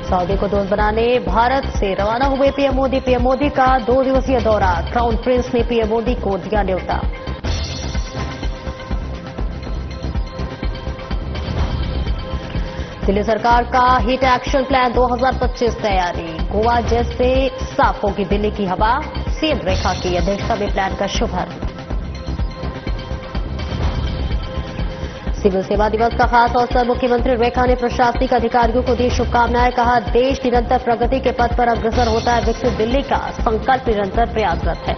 Saudi को दोस्त बनाने भारत से रवाना हुए पीएम मोदी। पीएम मोदी का 2 दिवसीय दौरा। क्राउन प्रिंस ने पीएम मोदी को दिया न्योता। दिल्ली सरकार का हीट एक्शन प्लान 2025 तैयारी। गोवा जैसे साफ होगी दिल्ली की हवा। सीएम रेखा की अध्यक्षता में प्लान का शुभारंभ। सिविल सेवा दिवस का खास अवसर। मुख्यमंत्री रेखा ने प्रशासनिक अधिकारियों को दी शुभकामनाएं। कहा, देश निरंतर प्रगति के पथ पर अग्रसर होता है। विकसित दिल्ली का संकल्प निरंतर प्रयासरत है।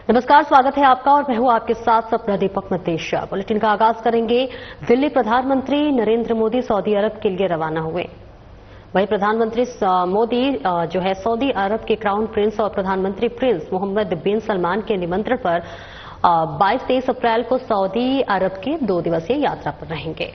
नमस्कार, स्वागत है आपका और मैं हूं आपके साथ सपना दीपक मतेशिया। बुलेटिन का आगाज करेंगे। दिल्ली प्रधानमंत्री नरेंद्र मोदी सऊदी अरब के लिए रवाना हुए। वहीं प्रधानमंत्री मोदी जो है सऊदी अरब के क्राउन प्रिंस और प्रधानमंत्री प्रिंस मोहम्मद बिन सलमान के निमंत्रण पर 22-23 अप्रैल को सऊदी अरब की 2 दिवसीय यात्रा पर रहेंगे।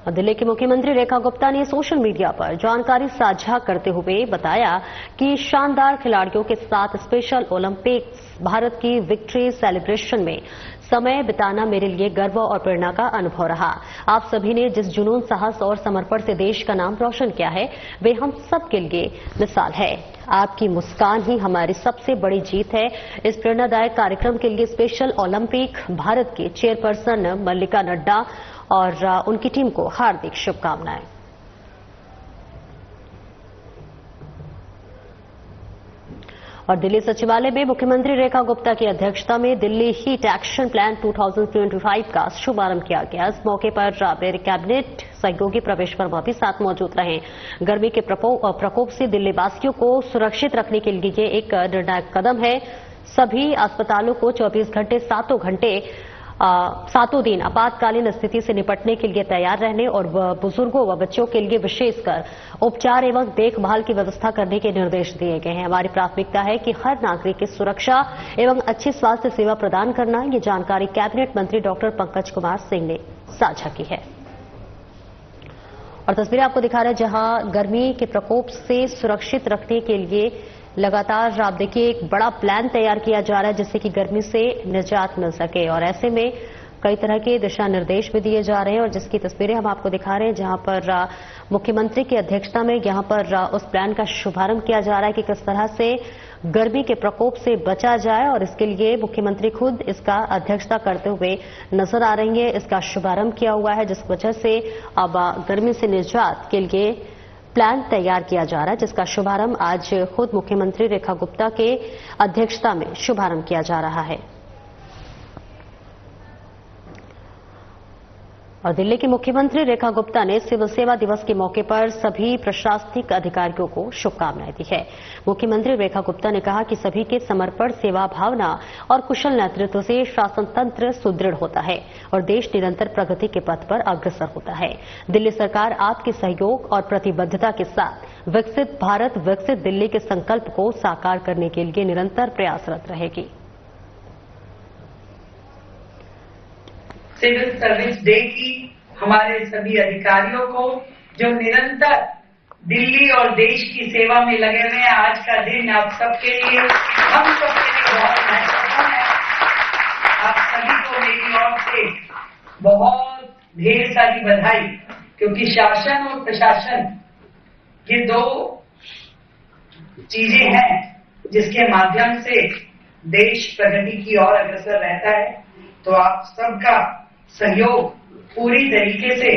दिल्ली की मुख्यमंत्री रेखा गुप्ता ने सोशल मीडिया पर जानकारी साझा करते हुए बताया कि शानदार खिलाड़ियों के साथ स्पेशल ओलंपिक्स भारत की विक्ट्री सेलिब्रेशन में समय बिताना मेरे लिए गर्व और प्रेरणा का अनुभव रहा। आप सभी ने जिस जुनून, साहस और समर्पण से देश का नाम रोशन किया है, वे हम सब के लिए मिसाल है। आपकी मुस्कान ही हमारी सबसे बड़ी जीत है। इस प्रेरणादायक कार्यक्रम के लिए स्पेशल ओलंपिक भारत के चेयरपर्सन मल्लिका नड्डा और उनकी टीम को हार्दिक शुभकामनाएं। और दिल्ली सचिवालय में मुख्यमंत्री रेखा गुप्ता की अध्यक्षता में दिल्ली हीट एक्शन प्लान 2025 का शुभारंभ किया गया। इस मौके पर मेरे कैबिनेट सहयोगी प्रवेश वर्मा भी साथ मौजूद रहे। गर्मी के प्रकोप से दिल्ली वासियों को सुरक्षित रखने के लिए ये एक निर्णायक कदम है। सभी अस्पतालों को 24 घंटे सातों दिन आपातकालीन स्थिति से निपटने के लिए तैयार रहने और बुजुर्गों व बच्चों के लिए विशेषकर उपचार एवं देखभाल की व्यवस्था करने के निर्देश दिए गए हैं। हमारी प्राथमिकता है कि हर नागरिक की सुरक्षा एवं अच्छी स्वास्थ्य सेवा प्रदान करना। ये जानकारी कैबिनेट मंत्री डॉक्टर पंकज कुमार सिंह ने साझा की है। और तस्वीरें आपको दिखा रहे हैं जहां गर्मी के प्रकोप से सुरक्षित रखने के लिए लगातार आप देखिए एक बड़ा प्लान तैयार किया जा रहा है जिससे कि गर्मी से निजात मिल सके। और ऐसे में कई तरह के दिशा निर्देश भी दिए जा रहे हैं और जिसकी तस्वीरें हम आपको दिखा रहे हैं जहां पर मुख्यमंत्री की अध्यक्षता में यहां पर उस प्लान का शुभारंभ किया जा रहा है कि किस तरह से गर्मी के प्रकोप से बचा जाए। और इसके लिए मुख्यमंत्री खुद इसका अध्यक्षता करते हुए नजर आ रही है। इसका शुभारंभ किया हुआ है जिस वजह से अब गर्मी से निजात के लिए प्लान तैयार किया जा रहा है, जिसका शुभारंभ आज खुद मुख्यमंत्री रेखा गुप्ता के अध्यक्षता में शुभारंभ किया जा रहा है। और दिल्ली की मुख्यमंत्री रेखा गुप्ता ने सिविल सेवा दिवस के मौके पर सभी प्रशासनिक अधिकारियों को शुभकामनाएं दी है। मुख्यमंत्री रेखा गुप्ता ने कहा कि सभी के समर्पण, सेवा भावना और कुशल नेतृत्व से शासन तंत्र सुदृढ़ होता है और देश निरंतर प्रगति के पथ पर अग्रसर होता है। दिल्ली सरकार आपके सहयोग और प्रतिबद्धता के साथ विकसित भारत, विकसित दिल्ली के संकल्प को साकार करने के लिए निरंतर प्रयासरत रहेगी। सिविल सर्विस डे की हमारे सभी अधिकारियों को जो निरंतर दिल्ली और देश की सेवा में लगे हुए हैं। आज का दिन आप सबके लिए, हम सबके लिए बहुत महत्वपूर्ण है। आप सभी को मेरी ओर से बहुत ढेर सारी बधाई, क्योंकि शासन और प्रशासन ये 2 चीजें हैं जिसके माध्यम से देश प्रगति की ओर अग्रसर रहता है। तो आप सबका सहयोग पूरी तरीके से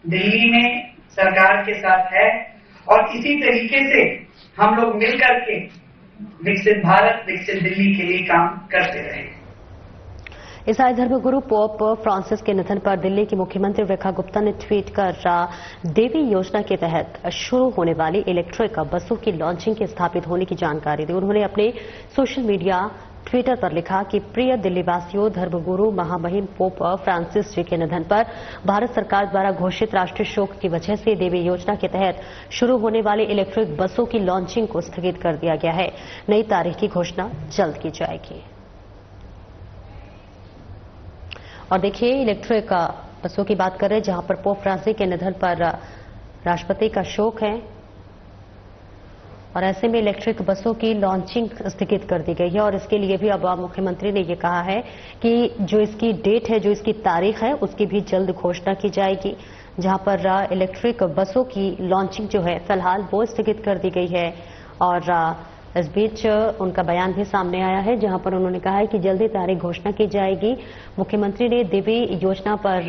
दिल्ली में सरकार के साथ है और इसी तरीके से हम लोग मिलकर के विकसित भारत, विकसित दिल्ली के लिए काम करते रहे। ईसाई धर्मगुरु पोप फ्रांसिस के निधन पर दिल्ली की मुख्यमंत्री रेखा गुप्ता ने ट्वीट कर देवी योजना के तहत शुरू होने वाली इलेक्ट्रिक बसों की लॉन्चिंग के स्थापित होने की जानकारी दी। उन्होंने अपने सोशल मीडिया ट्विटर पर लिखा कि प्रिय दिल्लीवासियों, धर्मगुरु महामहिम पोप फ्रांसिस जी के निधन पर भारत सरकार द्वारा घोषित राष्ट्रीय शोक की वजह से देवी योजना के तहत शुरू होने वाली इलेक्ट्रिक बसों की लॉन्चिंग को स्थगित कर दिया गया है। नई तारीख की घोषणा जल्द की जाएगी। और देखिए इलेक्ट्रिक बसों की बात करें जहां पर पोप फ्रांसिस के निधन पर राष्ट्रपति का शोक है और ऐसे में इलेक्ट्रिक बसों की लॉन्चिंग स्थगित कर दी गई है और इसके लिए भी अब मुख्यमंत्री ने ये कहा है कि जो इसकी डेट है, जो इसकी तारीख है, उसकी भी जल्द घोषणा की जाएगी। जहां पर इलेक्ट्रिक बसों की लॉन्चिंग जो है फिलहाल वो स्थगित कर दी गई है। और इस बीच उनका बयान भी सामने आया है, जहां पर उन्होंने कहा है कि जल्दी तारीख घोषणा की जाएगी। मुख्यमंत्री ने दिव्य योजना पर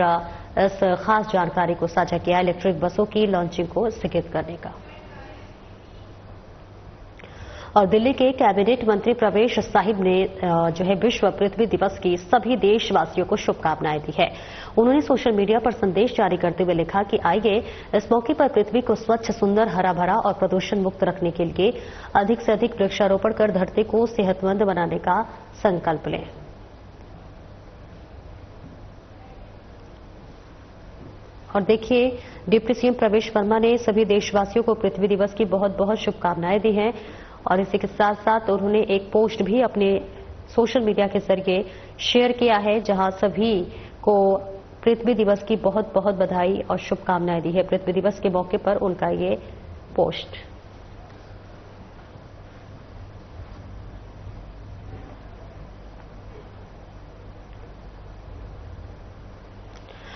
इस खास जानकारी को साझा किया, इलेक्ट्रिक बसों की लॉन्चिंग को स्थगित करने का। और दिल्ली के कैबिनेट मंत्री प्रवेश साहिब ने जो है विश्व पृथ्वी दिवस की सभी देशवासियों को शुभकामनाएं दी है। उन्होंने सोशल मीडिया पर संदेश जारी करते हुए लिखा कि आइए इस मौके पर पृथ्वी को स्वच्छ, सुंदर, हरा भरा और प्रदूषण मुक्त रखने के लिए अधिक से अधिक वृक्षारोपण कर धरती को सेहतमंद बनाने का संकल्प लें। और देखिए, डिप्टी सीएम प्रवेश वर्मा ने सभी देशवासियों को पृथ्वी दिवस की बहुत बहुत शुभकामनाएं दी हैं। और इसी के साथ साथ उन्होंने एक पोस्ट भी अपने सोशल मीडिया के जरिए शेयर किया है, जहां सभी को पृथ्वी दिवस की बहुत बहुत बधाई और शुभकामनाएं दी है। पृथ्वी दिवस के मौके पर उनका ये पोस्ट।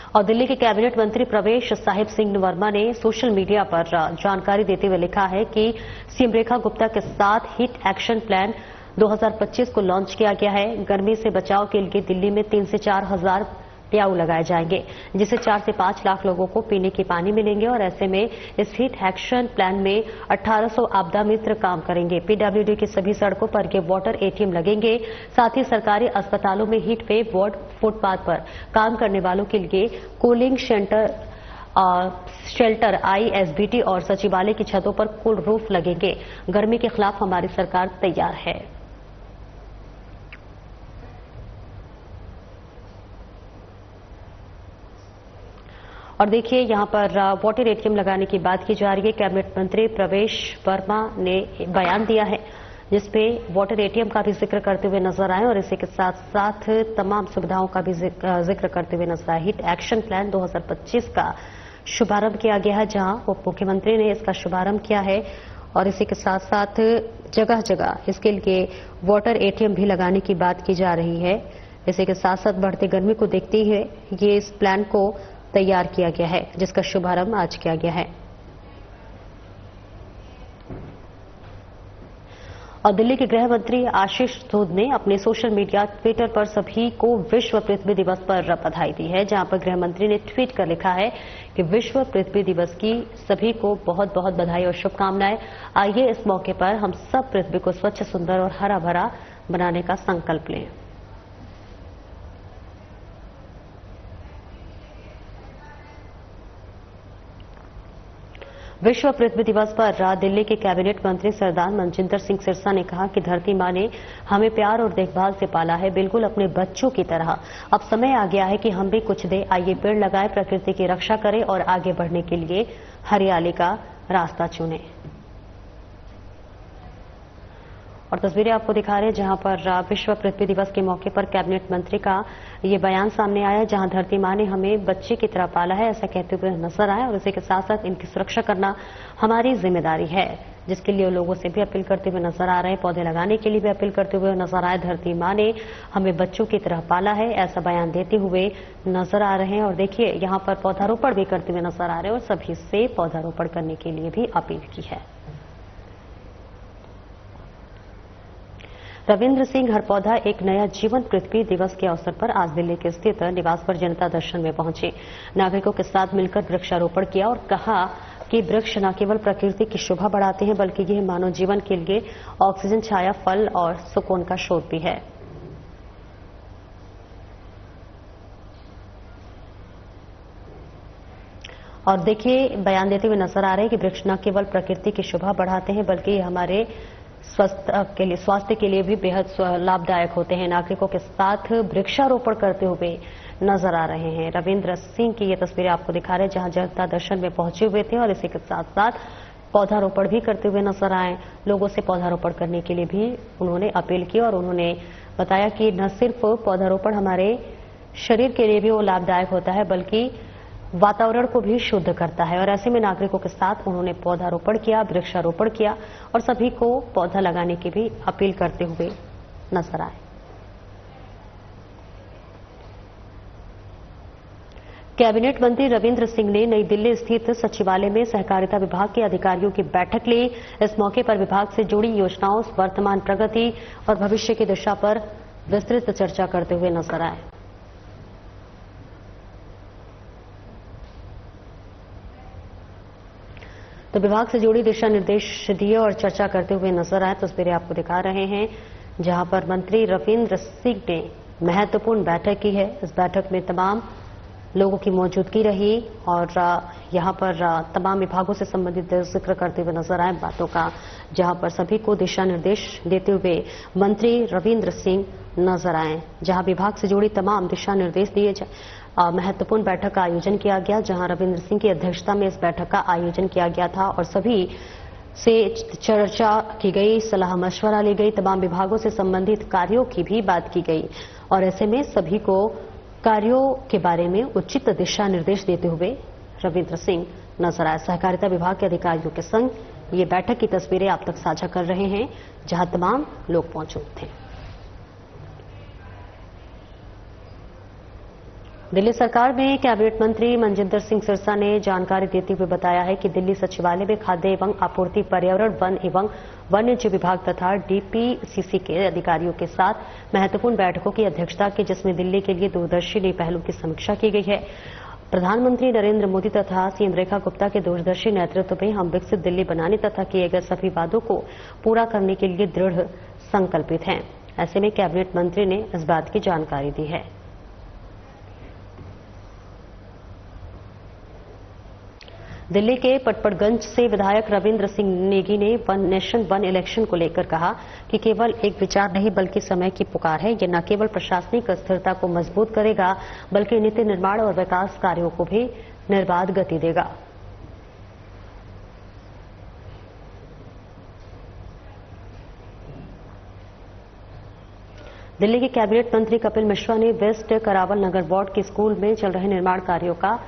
और दिल्ली के कैबिनेट मंत्री प्रवेश साहिब सिंह वर्मा ने सोशल मीडिया पर जानकारी देते हुए लिखा है कि सीएम रेखा गुप्ता के साथ हीट एक्शन प्लान 2025 को लॉन्च किया गया है। गर्मी से बचाव के लिए दिल्ली में 3 से 4 हजार प्याऊ लगाए जाएंगे, जिससे 4 से 5 लाख लोगों को पीने के पानी मिलेंगे। और ऐसे में इस हीट एक्शन प्लान में 1800 आपदा मित्र काम करेंगे। पीडब्ल्यूडी की सभी सड़कों पर ये वाटर एटीएम लगेंगे। साथ ही सरकारी अस्पतालों में हीट वेव वार्ड, फुटपाथ पर काम करने वालों के लिए कूलिंग शेल्टर, आईएसबीटी और सचिवालय की छतों पर कूल रूफ लगेंगे। गर्मी के खिलाफ हमारी सरकार तैयार है। और देखिए, यहां पर वाटर एटीएम लगाने की बात की जा रही है। कैबिनेट मंत्री प्रवेश वर्मा ने बयान दिया है, जिसपे वाटर एटीएम का भी जिक्र करते हुए नजर आए और इसी के साथ साथ तमाम सुविधाओं का भी जिक्र करते हुए नजर आए। हीट एक्शन प्लान 2025 का शुभारंभ किया गया है, जहां उप मुख्यमंत्री ने इसका शुभारंभ किया है। और इसी के साथ साथ जगह जगह इसके लिए वाटर एटीएम भी लगाने की बात की जा रही है। इसी के साथ साथ बढ़ती गर्मी को देखते हुए ये इस प्लान को तैयार किया गया है, जिसका शुभारंभ आज किया गया है। और दिल्ली के गृह मंत्री आशीष सूद ने अपने सोशल मीडिया ट्विटर पर सभी को विश्व पृथ्वी दिवस पर बधाई दी है, जहां पर गृह मंत्री ने ट्वीट कर लिखा है कि विश्व पृथ्वी दिवस की सभी को बहुत बहुत बधाई और शुभकामनाएं। आइए इस मौके पर हम सब पृथ्वी को स्वच्छ, सुंदर और हरा भरा बनाने का संकल्प लें। विश्व पृथ्वी दिवस पर दिल्ली के कैबिनेट मंत्री सरदार मनजिंदर सिंह सिरसा ने कहा कि धरती मां ने हमें प्यार और देखभाल से पाला है, बिल्कुल अपने बच्चों की तरह। अब समय आ गया है कि हम भी कुछ दें। आइए पेड़ लगाएं, प्रकृति की रक्षा करें और आगे बढ़ने के लिए हरियाली का रास्ता चुनें। और तस्वीरें आपको दिखा रहे हैं, जहां पर विश्व पृथ्वी दिवस के मौके पर कैबिनेट मंत्री का ये बयान सामने आया, जहां धरती मां ने हमें बच्चे की तरह पाला है, ऐसा कहते हुए नजर आया। और इसी के साथ साथ इनकी सुरक्षा करना हमारी जिम्मेदारी है, जिसके लिए लोगों से भी अपील करते हुए नजर आ रहे हैं। पौधे लगाने के लिए भी अपील करते हुए नजर आए। धरती मां ने हमें बच्चों की तरह पाला है, ऐसा बयान देते हुए नजर आ रहे हैं। और देखिए, यहां पर पौधारोपण भी करते हुए नजर आ रहे हैं और सभी से पौधारोपण करने के लिए भी अपील की है। रविंद्र सिंह हर पौधा एक नया जीवन पृथ्वी दिवस के अवसर पर आज दिल्ली के स्थित निवास पर जनता दर्शन में पहुंचे। नागरिकों के साथ मिलकर वृक्षारोपण किया और कहा कि वृक्ष न केवल प्रकृति की शोभा बढ़ाते हैं, बल्कि यह मानव जीवन के लिए ऑक्सीजन, छाया, फल और सुकून का स्रोत भी है। और देखिए, बयान देते हुए नजर आ रहे हैं कि वृक्ष न केवल प्रकृति की शोभा बढ़ाते हैं, बल्कि ये हमारे स्वास्थ्य के लिए भी बेहद लाभदायक होते हैं। नागरिकों के साथ वृक्षारोपण करते हुए नजर आ रहे हैं। रविंद्र सिंह की ये तस्वीरें आपको दिखा रहे हैं, जहां जनता दर्शन में पहुंचे हुए थे और इसी के साथ साथ पौधारोपण भी करते हुए नजर आए। लोगों से पौधारोपण करने के लिए भी उन्होंने अपील की और उन्होंने बताया कि न सिर्फ पौधारोपण हमारे शरीर के लिए भी वो लाभदायक होता है, बल्कि वातावरण को भी शुद्ध करता है और ऐसे में नागरिकों के साथ उन्होंने पौधारोपण किया, वृक्षारोपण किया और सभी को पौधा लगाने की भी अपील करते हुए नजर आए। कैबिनेट मंत्री रविंद्र सिंह ने नई दिल्ली स्थित सचिवालय में सहकारिता विभाग के अधिकारियों की बैठक ली। इस मौके पर विभाग से जुड़ी योजनाओं, वर्तमान प्रगति और भविष्य की दिशा पर विस्तृत चर्चा करते हुए नजर आए। तो विभाग से जुड़ी दिशा निर्देश दिए और चर्चा करते हुए नजर आए। तस्वीरें आपको दिखा रहे हैं जहां पर मंत्री रविंद्र सिंह ने महत्वपूर्ण बैठक की है। इस बैठक में तमाम लोगों की मौजूदगी रही और यहां पर तमाम विभागों से संबंधित जिक्र करते हुए नजर आए बातों का, जहां पर सभी को दिशा निर्देश देते हुए मंत्री रविंद्र सिंह नजर आए। जहां विभाग से जुड़ी तमाम दिशा निर्देश दिए महत्वपूर्ण बैठक का आयोजन किया गया, जहां रविंद्र सिंह की अध्यक्षता में इस बैठक का आयोजन किया गया था और सभी से चर्चा की गई, सलाह मशवरा ली गई, तमाम विभागों से संबंधित कार्यों की भी बात की गई और ऐसे में सभी को कार्यों के बारे में उचित दिशा निर्देश देते हुए रविंद्र सिंह नजर आए। सहकारिता विभाग के अधिकारियों के संग ये बैठक की तस्वीरें आप तक साझा कर रहे हैं, जहां तमाम लोग मौजूद थे। दिल्ली सरकार में कैबिनेट मंत्री मनजिंदर सिंह सिरसा ने जानकारी देते हुए बताया है कि दिल्ली सचिवालय में खाद्य एवं आपूर्ति, पर्यावरण, वन एवं वन्यजीव विभाग तथा डीपीसीसी के अधिकारियों के साथ महत्वपूर्ण बैठकों की अध्यक्षता की, जिसमें दिल्ली के लिए दूरदर्शी नई पहलों की समीक्षा की गई है। प्रधानमंत्री नरेंद्र मोदी तथा सीएम रेखा गुप्ता के दूरदर्शी नेतृत्व में हम विकसित दिल्ली बनाने तथा किए गए सभी वादों को पूरा करने के लिए दृढ़ संकल्पित हैं। ऐसे में कैबिनेट मंत्री ने इस बात की जानकारी दी है। दिल्ली के पटपड़गंज से विधायक रविंद्र सिंह नेगी ने वन नेशन वन इलेक्शन को लेकर कहा कि केवल एक विचार नहीं बल्कि समय की पुकार है। ये न केवल प्रशासनिक स्थिरता को मजबूत करेगा बल्कि नीति निर्माण और विकास कार्यों को भी निर्बाध गति देगा। दिल्ली के कैबिनेट मंत्री कपिल मिश्रा ने वेस्ट करावल नगर वार्ड के स्कूल में चल रहे निर्माण कार्यों का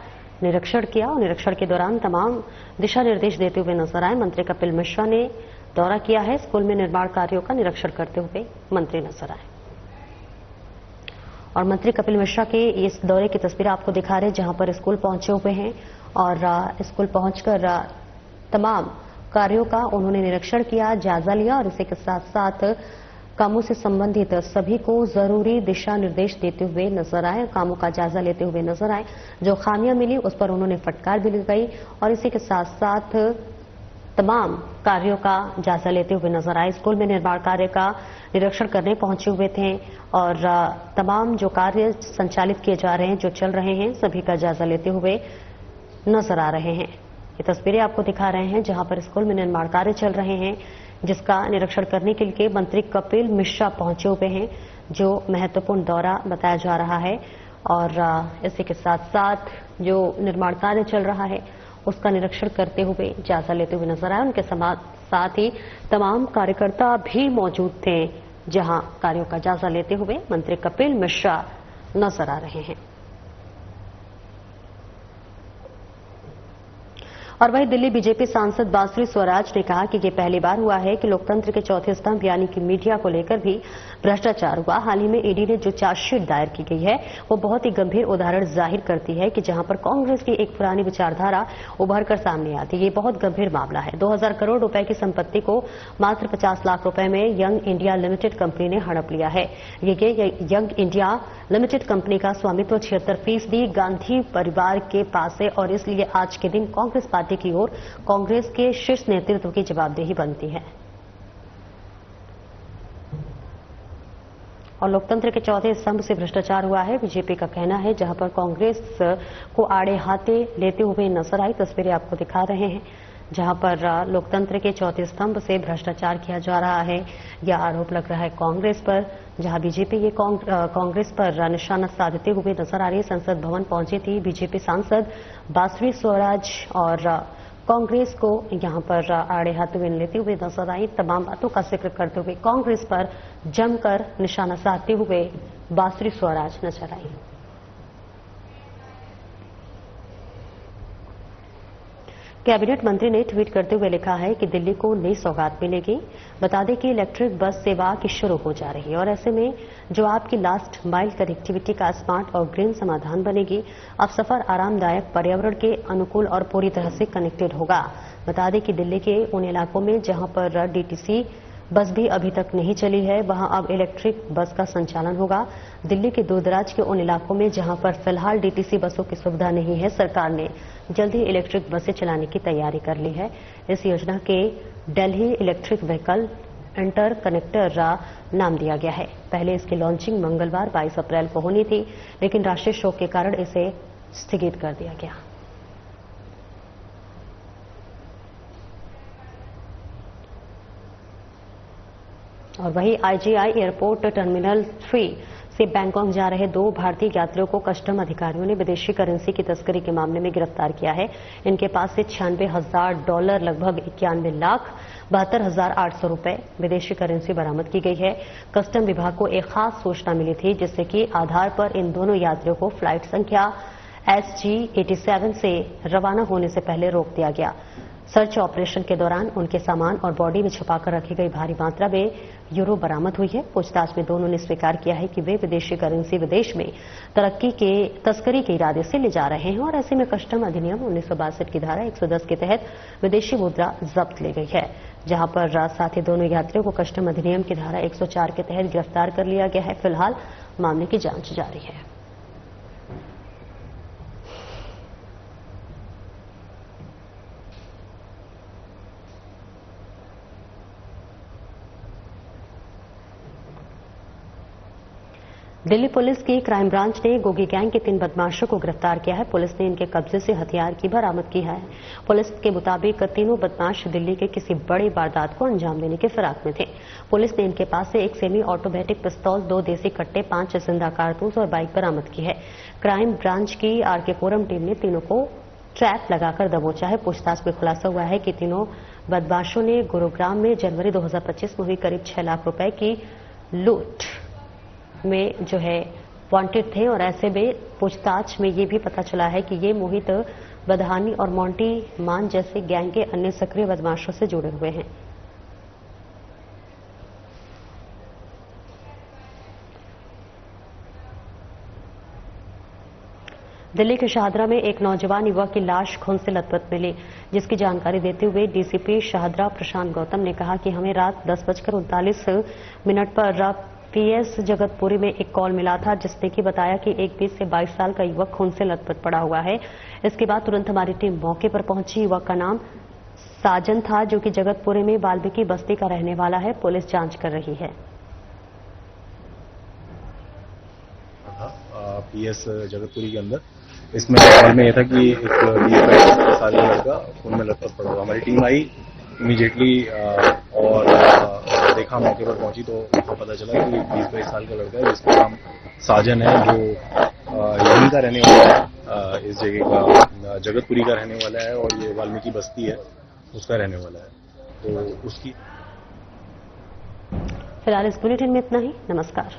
निरीक्षण किया और निरीक्षण के दौरान तमाम दिशा निर्देश देते हुए नजर आए। मंत्री कपिल मिश्रा ने दौरा किया है। स्कूल में निर्माण कार्यों का निरीक्षण करते हुए मंत्री नजर आए और मंत्री कपिल मिश्रा के इस दौरे की तस्वीर आपको दिखा रहे हैं, जहां पर स्कूल पहुंचे हुए हैं और स्कूल पहुंचकर तमाम कार्यों का उन्होंने निरीक्षण किया, जायजा लिया और इसी के साथ साथ कामों से संबंधित सभी को जरूरी दिशा निर्देश देते हुए नजर आए, कामों का जायजा लेते हुए नजर आए। जो खामियां मिली उस पर उन्होंने फटकार भी लगाई और इसी के साथ साथ तमाम कार्यों का जायजा लेते हुए नजर आए। स्कूल में निर्माण कार्य का निरीक्षण करने पहुंचे हुए थे और तमाम जो कार्य संचालित किए जा रहे हैं, जो चल रहे हैं, सभी का जायजा लेते हुए नजर आ रहे हैं। ये तस्वीरें आपको दिखा रहे हैं जहां पर स्कूल में निर्माण कार्य चल रहे हैं, जिसका निरीक्षण करने के लिए मंत्री कपिल मिश्रा पहुंचे हुए हैं, जो महत्वपूर्ण दौरा बताया जा रहा है और इसी के साथ साथ जो निर्माण कार्य चल रहा है उसका निरीक्षण करते हुए जायजा लेते हुए नजर आए। उनके साथ ही तमाम कार्यकर्ता भी मौजूद थे, जहां कार्यों का जायजा लेते हुए मंत्री कपिल मिश्रा नजर आ रहे हैं। और वहीं दिल्ली बीजेपी सांसद बांसुरी स्वराज ने कहा कि ये पहली बार हुआ है कि लोकतंत्र के चौथे स्तंभ यानी कि मीडिया को लेकर भी भ्रष्टाचार हुआ। हाल ही में ईडी ने जो चार्जशीट दायर की गई है वो बहुत ही गंभीर उदाहरण जाहिर करती है कि जहां पर कांग्रेस की एक पुरानी विचारधारा उभर कर सामने आती है। ये बहुत गंभीर मामला है। 2000 करोड़ रुपए की संपत्ति को मात्र 50 लाख रुपए में यंग इंडिया लिमिटेड कंपनी ने हड़प लिया है। ये यंग इंडिया लिमिटेड कंपनी का स्वामित्व 76% गांधी परिवार के पास है और इसलिए आज के दिन कांग्रेस पार्टी की ओर कांग्रेस के शीर्ष नेतृत्व की जवाबदेही बनती है। और लोकतंत्र के चौथे स्तंभ से भ्रष्टाचार हुआ है, बीजेपी का कहना है, जहां पर कांग्रेस को आड़े हाथे लेते हुए नजर आई। तस्वीरें आपको दिखा रहे हैं जहां पर लोकतंत्र के चौथे स्तंभ से भ्रष्टाचार किया जा रहा है। यह आरोप लग रहा है कांग्रेस पर, जहां बीजेपी ये कांग्रेस पर निशाना साधते हुए नजर आ रही है। संसद भवन पहुंची थी बीजेपी सांसद बांसुरी स्वराज और कांग्रेस को यहां पर आड़े हाथों में लेते हुए नजर आई। तमाम बातों का जिक्र करते हुए कांग्रेस पर जमकर निशाना साधते हुए बांसुरी स्वराज नजर आई। कैबिनेट मंत्री ने ट्वीट करते हुए लिखा है कि दिल्ली को नई सौगात मिलेगी। बता दें कि इलेक्ट्रिक बस सेवा की शुरू हो जा रही है और ऐसे में जो आपकी लास्ट माइल कनेक्टिविटी का स्मार्ट और ग्रीन समाधान बनेगी। अब सफर आरामदायक, पर्यावरण के अनुकूल और पूरी तरह से कनेक्टेड होगा। बता दें कि दिल्ली के उन इलाकों में जहां पर डीटीसी बस भी अभी तक नहीं चली है, वहां अब इलेक्ट्रिक बस का संचालन होगा। दिल्ली के दूरदराज के उन इलाकों में जहां पर फिलहाल डीटीसी बसों की सुविधा नहीं है, सरकार ने जल्द ही इलेक्ट्रिक बसें चलाने की तैयारी कर ली है। इस योजना के Delhi electric vehicle inter connector नाम दिया गया है। पहले इसकी लॉन्चिंग मंगलवार 22 अप्रैल को होनी थी, लेकिन राष्ट्रीय शोक के कारण इसे स्थगित कर दिया गया। और वहीं आईजीआई एयरपोर्ट टर्मिनल 3 से बैंकॉक जा रहे 2 भारतीय यात्रियों को कस्टम अधिकारियों ने विदेशी करेंसी की तस्करी के मामले में गिरफ्तार किया है। इनके पास से $96,000 लगभग 91,72,800 रुपए विदेशी करेंसी बरामद की गई है। कस्टम विभाग को एक खास सूचना मिली थी, जिससे कि आधार पर इन दोनों यात्रियों को फ्लाइट संख्या SG87 से रवाना होने से पहले रोक दिया गया। सर्च ऑपरेशन के दौरान उनके सामान और बॉडी में छुपाकर रखी गई भारी मात्रा में यूरो बरामद हुई है। पूछताछ में दोनों ने स्वीकार किया है कि वे विदेशी करेंसी विदेश में तस्करी के इरादे से ले जा रहे हैं और ऐसे में कस्टम अधिनियम 1962 की धारा 110 के तहत विदेशी मुद्रा जब्त ली गई है। जहां पर साथ ही दोनों यात्रियों को कस्टम अधिनियम की धारा 104 के तहत गिरफ्तार कर लिया गया है। फिलहाल मामले की जांच जारी है। दिल्ली पुलिस की क्राइम ब्रांच ने गोगी गैंग के 3 बदमाशों को गिरफ्तार किया है। पुलिस ने इनके कब्जे से हथियार की बरामद की है। पुलिस के मुताबिक तीनों बदमाश दिल्ली के किसी बड़ी वारदात को अंजाम देने के फिराक में थे। पुलिस ने इनके पास से एक सेमी ऑटोमेटिक पिस्तौल, 2 देसी कट्टे, 5 जिंदा कारतूस और बाइक बरामद की है। क्राइम ब्रांच की आरके कोरम टीम ने तीनों को ट्रैप लगाकर दबोचा है। पूछताछ में खुलासा हुआ है कि तीनों बदमाशों ने गुरुग्राम में जनवरी 2025 में हुई करीब 6 लाख रुपए की लूट में जो है वांटेड थे और ऐसे में पूछताछ में ये भी पता चला है कि ये मोहित बदहानी और मोंटी मान जैसे गैंग के अन्य सक्रिय बदमाशों से जुड़े हुए हैं। दिल्ली के शाहदरा में एक नौजवान युवक की लाश खून से लथपथ मिली, जिसकी जानकारी देते हुए डीसीपी शाहदरा प्रशांत गौतम ने कहा कि हमें रात 10:39 पर पीएस जगतपुरी में एक कॉल मिला था, जिसने कि बताया कि एक 20 से 22 साल का युवक खून से लथपथ पड़ा हुआ है। इसके बाद तुरंत हमारी टीम मौके पर पहुंची। युवक का नाम साजन था, जो कि जगतपुरी में वाल्मीकि बस्ती का रहने वाला है। पुलिस जांच कर रही है। पीएस जगतपुरी के अंदर इसमें कॉल में यह था कि एक 20 साल का लड़का खून में लथपथ पड़ा हुआ। हमारी टीम आई इमीडिएटली और देखा, मौके पर पहुंची तो पता चला कि 20-22 साल का लड़का है, जिसका नाम साजन है, जो यहीं का रहने वाला है, इस जगह का जगतपुरी का रहने वाला है और ये वाल्मीकि बस्ती है उसका रहने वाला है। तो उसकी फिलहाल इस बुलेटिन में इतना ही। नमस्कार।